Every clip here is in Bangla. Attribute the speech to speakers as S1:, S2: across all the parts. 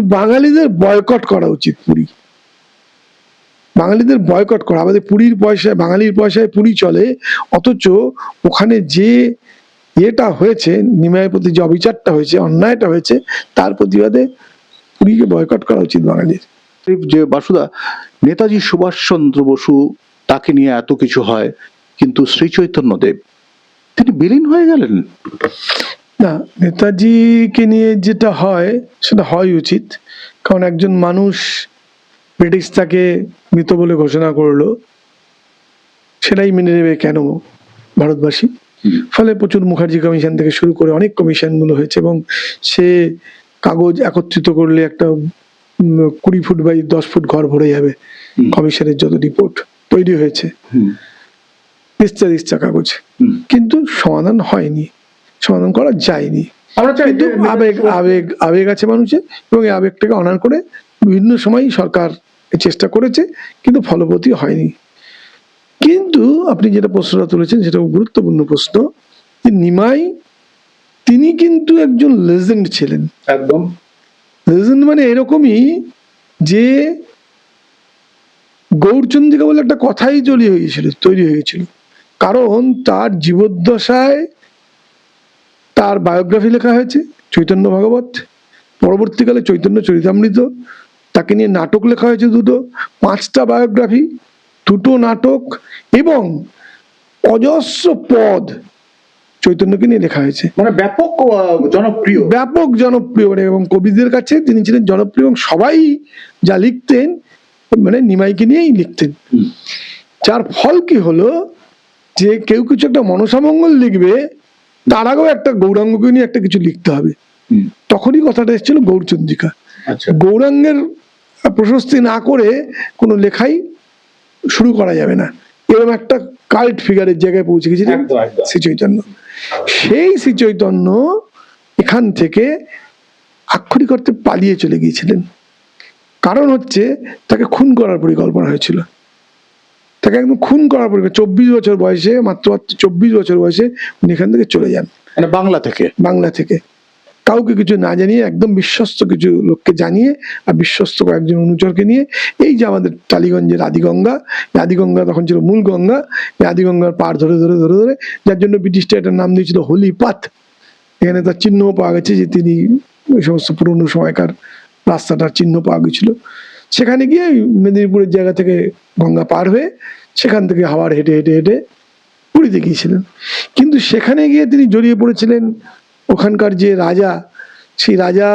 S1: কিন্তু বাঙালিদের বয়কট করা উচিত পুরী, বাঙালিদের বয়কট করা। আমাদের পুরীর পয়সায়, বাঙালির পয়সায় পুরী চলে, অথচ ওখানে যে এটা হয়েছে, নিমাইয়ের প্রতি যে অবিচারটা হয়েছে, অন্যায়টা হয়েছে, তার প্রতিবাদে পুরীকে বয়কট করা উচিত বাঙালির।
S2: যে বাসুদা, নেতাজি সুভাষচন্দ্র বসু তাকে নিয়ে এত কিছু হয়, কিন্তু শ্রী চৈতন্যদেব তিনি বিলীন হয়ে গেলেন।
S1: না, নেতাজিকে নিয়ে যেটা হয় সেটা হয় উচিত, কারণ একজন মানুষ, ব্রিটিশ তাকে মৃত বলে ঘোষণা করলো, সেটাই মেনে নেবে কেন ভারতবাসী? ফলে প্রচুর মুখার্জি কমিশন থেকে শুরু করে অনেক কমিশন গুলো হয়েছে, এবং সে কাগজ একত্রিত করলে একটা 20 ফুট বাই 10 ফুট ঘর ভরে যাবে কমিশনের যত রিপোর্ট তৈরি হয়েছে, দিস্তা কাগজ, কিন্তু সমাধান হয়নি, সমাধান করা যায়নি। কিন্তু আবেগ আছে মানুষের, এবং এই আবেগটাকে অনার করে বিভিন্ন সময় সরকার চেষ্টা করেছে, কিন্তু ফলবতী হয়নি। কিন্তু আপনি যেটা প্রশ্নটা তুলেছেন সেটা গুরুত্বপূর্ণ প্রশ্ন, যে নিমাই তিনি কিন্তু একজন লেজেন্ড ছিলেন।
S2: একদম
S1: লেজেন্ড মানে এরকমই যে গৌরচন্দ্রিকা বলে একটা কথাই তৈরি হয়ে গেছিল, কারণ তার জীবদ্দশায় তার বায়োগ্রাফি লেখা হয়েছে, চৈতন্য ভাগবত, পরবর্তীকালে চৈতন্য চরিতামৃত, তাকে নিয়ে নাটক লেখা হয়েছে 5টা বায়োগ্রাফি, 2টো নাটক, এবং অজস্র পদ চৈতন্যকে নিয়ে লেখা হয়েছে।
S2: মানে ব্যাপক
S1: জনপ্রিয়, মানে এবং কবিদের কাছে তিনি ছিলেন জনপ্রিয়, এবং সবাই যা লিখতেন মানে নিমাইকে নিয়েই লিখতেন। যার ফল কি হলো, যে কেউ কিছু একটা মনসামঙ্গল লিখবে, তার আগেও একটা গৌরাঙ্গকে নিয়ে একটা কিছু লিখতে হবে। তখনই কথাটা এসেছিল গৌরচন্দ্রিকা। গৌরাঙ্গের প্রশস্তি না করে কোনো লেখাই শুরু করা যাবে না, এরকম একটা কাল্ট ফিগারের জায়গায় পৌঁছে গেছিলেন শ্রী চৈতন্য। সেই শ্রী চৈতন্য এখান থেকে আক্ষরিক অর্থে পালিয়ে চলে গিয়েছিলেন, কারণ হচ্ছে তাকে খুন করার পরিকল্পনা হয়েছিল, তাকে একদম খুন করার পরিকল্পনা। 24 বছর বয়সে, মাত্র 24 বছর বয়সে উনি এখান থেকে চলে যান,
S2: মানে বাংলা থেকে
S1: কাউকে কিছু না জানিয়ে, একদম বিশ্বস্ত কিছু লোককে জানিয়ে আর বিশ্বস্ত কয়েকজন অনুচরকে নিয়ে, এই যে আমাদের টালিগঞ্জের আদিগঙ্গা তখন ছিল মূল গঙ্গা, এই আদিগঙ্গার পার ধরে ধরে ধরে ধরে, যার জন্য ব্রিটিশটা এটার নাম দিয়েছিল হোলি পাথ। এখানে তার চিহ্ন পাওয়া গেছে যে তিনি ওই সমস্ত পুরনো সময়কার রাস্তাটার চিহ্ন পাওয়া গেছিল। সেখানে গিয়ে মেদিনীপুরের জায়গা থেকে গঙ্গা পার হয়ে সেখান থেকে হাওড় হেঁটে হেঁটে হেঁটে পুরীতে গিয়েছিলেন। কিন্তু সেখানে গিয়ে তিনি জড়িয়ে পড়েছিলেন ওখানকার যে রাজা, সেই রাজা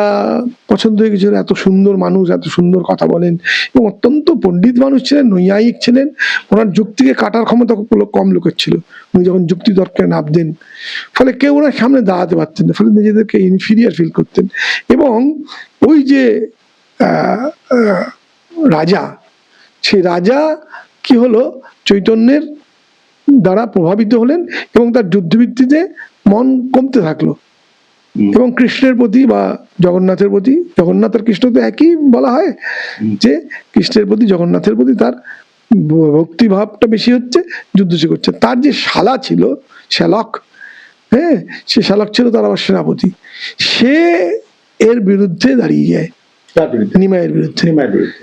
S1: পছন্দ হয়ে গেছিলেন, এত সুন্দর মানুষ, এত সুন্দর কথা বলেন, এবং অত্যন্ত পণ্ডিত মানুষ ছিলেন, নৈয়ায়িক ছিলেন, ওনার যুক্তিকে কাটার ক্ষমতা কম লোকের ছিল। উনি যখন যুক্তি তর্কে নামতেন, ফলে কেউ ওনার সামনে দাঁড়াতে পারতেন না, ফলে নিজেদেরকে ইনফিরিয়ার ফিল করতেন। এবং ওই যে রাজা, সেই রাজা কি হলো, চৈতন্যের দ্বারা প্রভাবিত হলেন, এবং তার যুদ্ধভিত্তিতে মন কমতে থাকলো, এবং কৃষ্ণের প্রতি বা জগন্নাথের প্রতি, জগন্নাথ আর কৃষ্ণ তো একই বলা হয়, যে কৃষ্ণের প্রতি, জগন্নাথের প্রতি তার ভক্তিভাবটা বেশি হচ্ছে, যুদ্ধ সে করছে। তার যে শালা ছিল, শ্যালক, হ্যাঁ, সে শ্যালক ছিল তার আবার সেনাপতি, সে এর বিরুদ্ধে দাঁড়িয়ে যায়, নিমাইয়ের বিরুদ্ধে,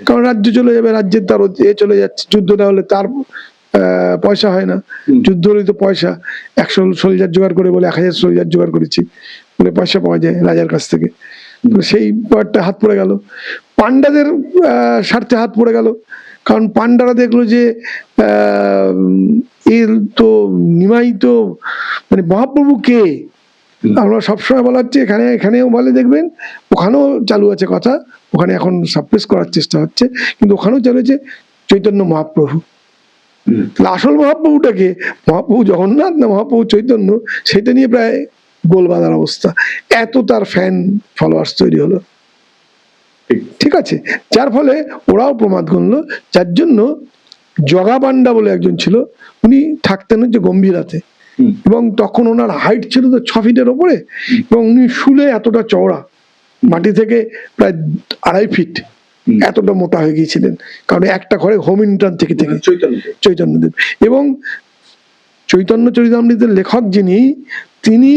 S1: কারণ রাজ্য চলে যাবে, রাজ্যের তার চলে যাচ্ছে, যুদ্ধ না হলে তার পয়সা হয় না, যুদ্ধ হলে তো পয়সা, 100 সোলজার জোগাড় করে বলে 1000 সোলজার জোগাড় করেছি বলে পয়সা পাওয়া যায় রাজার কাছ থেকে, সেই ব্যাপারটা হাত পড়ে গেল। পান্ডাদের স্বার্থে হাত পড়ে গেল, কারণ পান্ডারা দেখলো যে এর তো নিমাই তো মানে মহাপ্রভু কে, আমরা সবসময় বলা হচ্ছে, এখানেও বলে দেখবেন, ওখানেও চালু আছে কথা, ওখানে এখন সাপ্রেস করার চেষ্টা হচ্ছে, কিন্তু ওখানেও চালু আছে চৈতন্য মহাপ্রভু। আসল মহাপ্রভুটাকে, মহাপ্রভু জগন্নাথ না মহাপ্রভু চৈতন্য, সেটা নিয়ে প্রায় গোল বাঁধার অবস্থা, এত তার ফ্যান ফলোয়ার্স তৈরি হলো। ঠিক আছে, যার ফলে ওরাও প্রমাদ গুনলো, যার জন্য জগা পান্ডা বলে একজন ছিল, উনি থাকতেন হচ্ছে গম্ভীরাতে, এবং তখন ওনার হাইট ছিল তো 6 ফিটের ওপরে, এবং উনি শুলে এতটা চওড়া, মাটি থেকে প্রায় 2.5 ফিট, এতটা মোটা হয়ে গিয়েছিলেন, কারণ একটা ঘরে হোম ইন্টার্ন থেকে চৈতন্যদেব। এবং চৈতন্য চরিতামৃতের লেখক যিনি, তিনি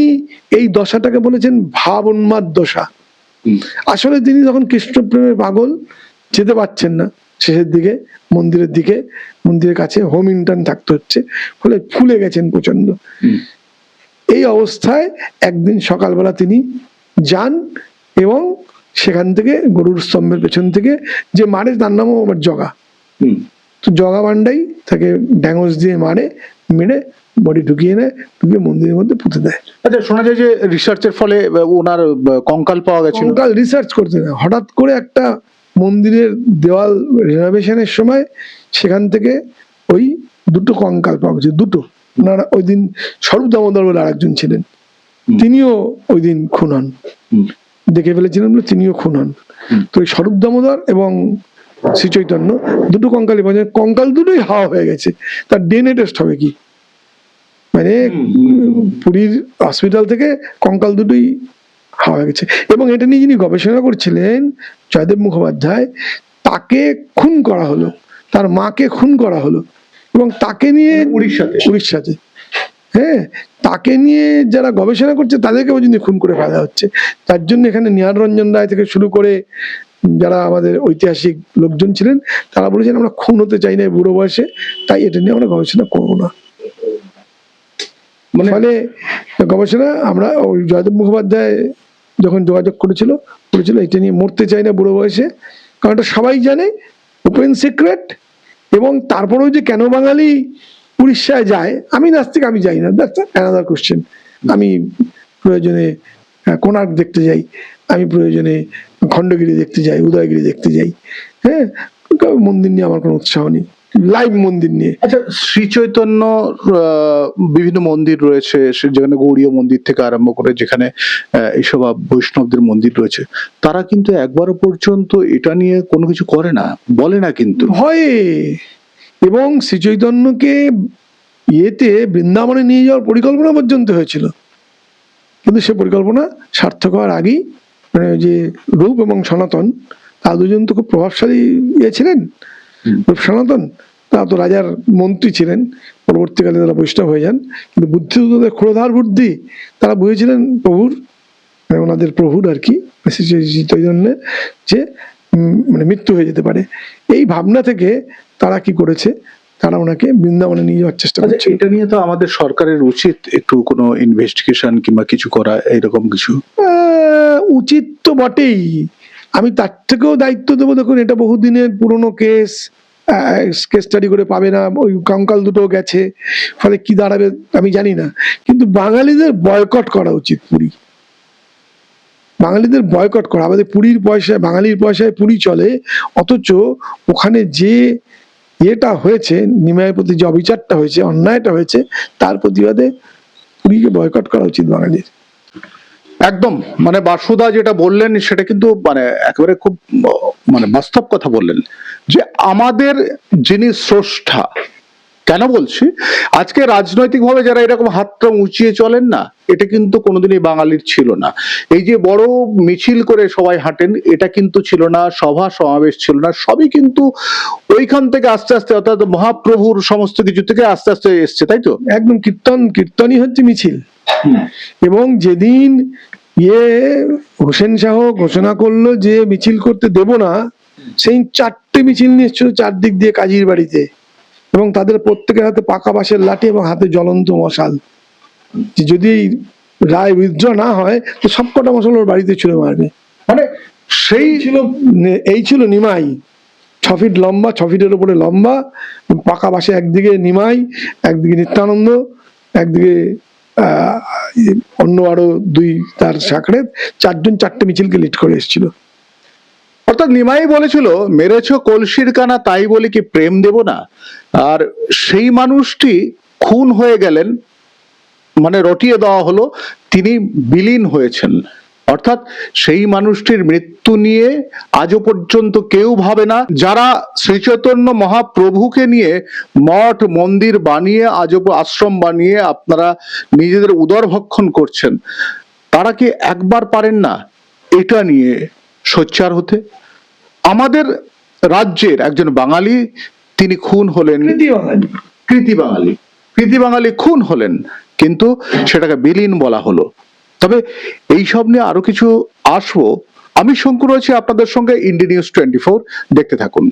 S1: এই দশাটাকে বলেছেন ভাব উন্মাদ দশা। আসলে তিনি যখন কৃষ্ণপ্রেমের পাগল, যেতে পারছেন না শেষের দিকে মন্দিরের কাছে হোম ইন্টার্ন থাকতে হচ্ছে, ফলে ফুলে গেছেন প্রচন্ড। এই অবস্থায় একদিন সকালবেলা তিনি যান এবং সেখান থেকে গরুর স্তম্ভের পেছন থেকে যে মারে তার নামও আবার জগা, তো জগা বান্ডাই তাকে ড্যাঙ্গস দিয়ে মেরে বডি ঢুকিয়ে মন্দিরের মধ্যে পুঁতে দেয়।
S2: আচ্ছা, শোনা যায় যে রিসার্চের ফলে ওনার কঙ্কাল পাওয়া গেছে।
S1: কঙ্কাল রিসার্চ করতে না, হঠাৎ করে একটা মন্দিরের দেওয়াল রিনোভেশনের সময় সেখান থেকে ওই দুটো কঙ্কাল পাওয়া গেছে, দুটো। ওনারা ওই দিন স্বরূপ দামোদর বলে আরেকজন ছিলেন, তিনিও ওই দিন খুন হন, দেখে ফেলেছিলেন বলে তিনিও খুন হন। তো ওই স্বরূপ দামোদর এবং শ্রী চৈতন্য দুটো কঙ্কালই পাওয়া যায়। কঙ্কাল দুটোই হাওয়া হয়ে গেছে, তার ডিএনএ টেস্ট হবে কি, মানে পুরীর হসপিটাল থেকে কঙ্কাল দুটোই হাওয়া হয়ে গেছে। এবং এটা নিয়ে যিনি গবেষণা করছিলেন জয়দেব মুখোপাধ্যায়, তাকে খুন করা হলো, তার মাকে খুন করা হলো, এবং তাকে নিয়ে উড়িষ্যাতে, হ্যাঁ, তাকে নিয়ে যারা গবেষণা করছে তাদেরকে পর্যন্ত খুন করে ফেলা হচ্ছে। তার জন্য এখানে নিহার রঞ্জন রায় থেকে শুরু করে যারা আমাদের ঐতিহাসিক লোকজন ছিলেন তারা বলেছেন আমরা খুন হতে চাই না বুড়ো বয়সে, তাই এটা নিয়ে আমরা গবেষণা করবো না। ফলে গবেষণা আমরা ওই জয়দেব মুখোপাধ্যায় যখন যোগাযোগ করেছিল এটা নিয়ে মরতে চাই না বুড়ো বয়সে, কারণ এটা সবাই জানে, ওপেন সিক্রেট। এবং তারপরেও যে কেন বাঙালি উড়িষ্যায় যায়, আমি নাস্তিক, আমি যাই না, দ্যাটস অ্যানাদার কোশ্চেন। আমি প্রয়োজনে কোণার্ক দেখতে যাই, আমি প্রয়োজনে খণ্ডগিরি দেখতে যাই, উদয়গিরি দেখতে যাই, হ্যাঁ, মন্দির নিয়ে আমার কোনো উৎসাহ নেই, লাইভ মন্দির নিয়ে।
S2: আচ্ছা, শ্রী চৈতন্য বিভিন্ন মন্দির রয়েছে, যেখানে গৌড়ীয় মন্দির থেকে আরম্ভ করে যেখানে এইসব বৈষ্ণবদের মন্দির রয়েছে, তারা কিন্তু একবারও পর্যন্ত এটা নিয়ে কোনো কিছু করে না, বলে না কিন্তু
S1: ভয়ে। এবং শ্রী চৈতন্যকে বৃন্দাবনে নিয়ে যাওয়ার পরিকল্পনা পর্যন্ত হয়েছিল, কিন্তু সে পরিকল্পনা সার্থক হওয়ার আগেই, মানে যে রূপ এবং সনাতন, তা দুজন তো খুব প্রভাবশালী ছিলেন। রূপ সনাতন তারা তো রাজার মন্ত্রী ছিলেন, পরবর্তীকালে তারা বৈষ্ণব হয়ে যান, কিন্তু বুদ্ধি ক্ষুরধার বুদ্ধি, তারা বুঝেছিলেন প্রভুর, মানে ওনাদের প্রভুর আর কি, চৈতন্যের যে মানে মৃত্যু হয়ে যেতে পারে, এই ভাবনা থেকে তারা কি করেছে, তারা ওনাকে বৃন্দাবনে নিয়ে যাওয়ার চেষ্টা করছে।
S2: এটা নিয়ে তো আমাদের সরকারের উচিত একটু কোনো ইনভেস্টিগেশন কিংবা কিছু করা, এরকম কিছু
S1: উচিত তো বটেই। আমি তার থেকেও দায়িত্ব দেবো, দেখুন এটা বহুদিনের পুরনো কেস স্টাডি করে পাবে না, ওই কঙ্কাল দুটো গেছে, ফলে কি দাঁড়াবে আমি জানি না, কিন্তু বাঙালিদের বয়কট করা উচিত। পুরী, বাঙালিদের বয়কট করা, আমাদের পুরীর পয়সায়, বাঙালির পয়সায় পুরী চলে, অথচ ওখানে যে ইয়েটা হয়েছে, নিমাইয়ের প্রতি যে অবিচারটা হয়েছে, অন্যায়টা হয়েছে, তার প্রতিবাদে পুরীকে বয়কট করা উচিত বাঙালির।
S2: একদম, মানে বাসুদা যেটা বললেন সেটা কিন্তু মানে একেবারে খুব মানে বাস্তব কথা বললেন, যে আমাদের যিনি স্রষ্টা, কেন বলছি, আজকে রাজনৈতিক ভাবে যারা এরকম হাতটা উঁচিয়ে চলেন না, এটা কিন্তু কোনোদিনই বাঙালির ছিল না। এই যে বড় মিছিল করে সবাই হাঁটেন, এটা কিন্তু ছিল না, সভা সমাবেশ ছিল না, সবই কিন্তু ওইখান থেকে আস্তে আস্তে, অর্থাৎ মহাপ্রভুর সমস্ত কিছু থেকে আস্তে আস্তে এসছে, তাই তো?
S1: একদম কীর্তনই হচ্ছে মিছিল। এবং যেদিন হোসেন শাহ ঘোষণা করলো যে মিছিল করতে দেব না, সেই 4টে মিছিল নিয়ে এসেছিল চারদিক দিয়ে কাজীর বাড়িতে, এবং তাদের প্রত্যেকের হাতে পাকা বাঁশের লাঠি এবং হাতে জ্বলন্ত মশাল, যদি রায় উইথড্র না হয় তো সবকটা মশাল ওর বাড়িতে ছুঁড়ে মারবে।
S2: মানে
S1: এই ছিল নিমাই, 6 ফিট লম্বা, 6 ফিটের উপরে লম্বা, পাকা বাঁশে, একদিকে নিমাই, একদিকে নিত্যানন্দ, একদিকে অন্য আরো 2 তার সাকড়ে, 4জন 4টে মিছিলকে লিড করে এসেছিল।
S2: অর্থাৎ নিমাই বলেছিল, মেরেছ কলসির কানা তাই বলি কি প্রেম দেব না। আর সেই মানুষটি খুন হয়ে গেলেন, মানে রটিয়ে দেওয়া হলো, তিনি বিলীন হয়েছেন। অর্থাৎ সেই মানুষটির মৃত্যু নিয়ে আজও পর্যন্ত কেউ ভাবে না। যারা শ্রীচৈতন্য মহাপ্রভুকে নিয়ে মঠ মন্দির বানিয়ে, আজও আশ্রম বানিয়ে আপনারা নিজেদের উদরভক্ষণ করছেন, তারা কি একবার পারেন না এটা নিয়ে সোচ্চার হতে? আমাদের রাজ্যের একজন বাঙালি তিনি খুন হলেন, কৃতি বাঙালি খুন হলেন, কিন্তু সেটাকে বিলীন বলা হলো। তবে এই সব নিয়ে আরো কিছু আসবো। আমি শঙ্কু রয়েছি আপনাদের সঙ্গে, ইন্ডি নিউজ 24, দেখতে থাকুন।